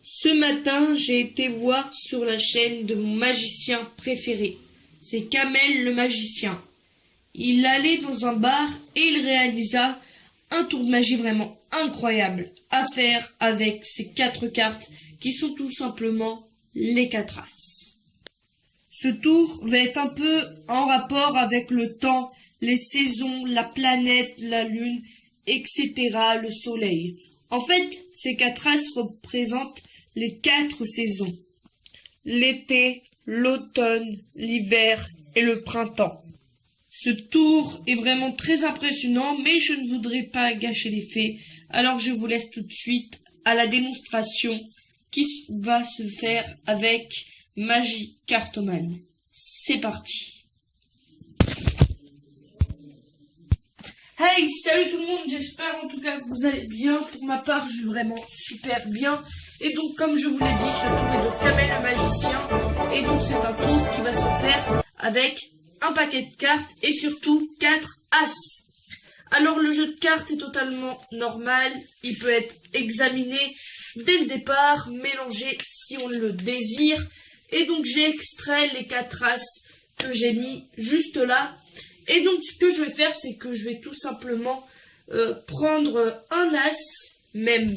Ce matin, j'ai été voir sur la chaîne de mon magicien préféré. C'est Kamel le magicien. Il allait dans un bar et il réalisa un tour de magie vraiment incroyable à faire avec ces 4 cartes qui sont tout simplement les 4 as. Ce tour va être un peu en rapport avec le temps, les saisons, la planète, la lune, etc., le soleil. En fait, ces 4 as représentent les 4 saisons. L'été, l'automne, l'hiver et le printemps. Ce tour est vraiment très impressionnant, mais je ne voudrais pas gâcher l'effet, alors je vous laisse tout de suite à la démonstration qui va se faire avec Magie Cartoman. C'est parti. Hey, salut tout le monde, j'espère en tout cas que vous allez bien. Pour ma part, je vais vraiment super bien. Et donc, comme je vous l'ai dit, ce tour est de Kamel le magicien. Et donc, c'est un tour qui va se faire avec un paquet de cartes et surtout 4 as. Alors, le jeu de cartes est totalement normal. Il peut être examiné dès le départ, mélangé si on le désire. Et donc, j'ai extrait les 4 as que j'ai mis juste là. Et donc, ce que je vais faire, c'est que je vais tout simplement prendre un as, même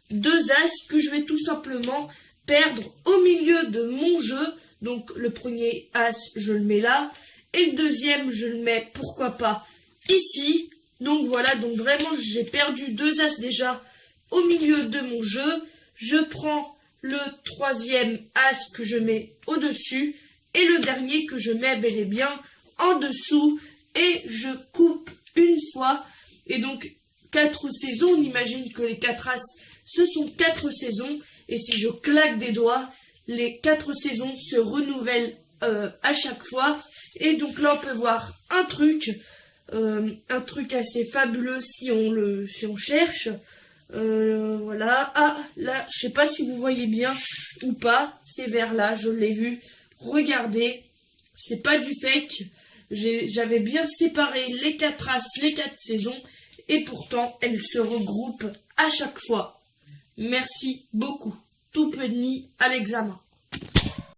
deux as, que je vais tout simplement perdre au milieu de mon jeu. Donc, le premier as, je le mets là. Et le deuxième, je le mets, pourquoi pas, ici. Donc, voilà. Donc, vraiment, j'ai perdu 2 as déjà au milieu de mon jeu. Je prends le troisième as que je mets au-dessus. Et le dernier que je mets bel et bien en dessous. Et je coupe une fois. Et donc, 4 saisons. On imagine que les 4 as, ce sont 4 saisons. Et si je claque des doigts, les 4 saisons se renouvellent à chaque fois. Et donc là, on peut voir un truc assez fabuleux si on cherche. Voilà. Ah, là, je sais pas si vous voyez bien ou pas. C'est vers là, je l'ai vu. Regardez, c'est pas du fake. J'avais bien séparé les 4 as, les 4 saisons. Et pourtant, elles se regroupent à chaque fois. Merci beaucoup. Tout penny à l'examen.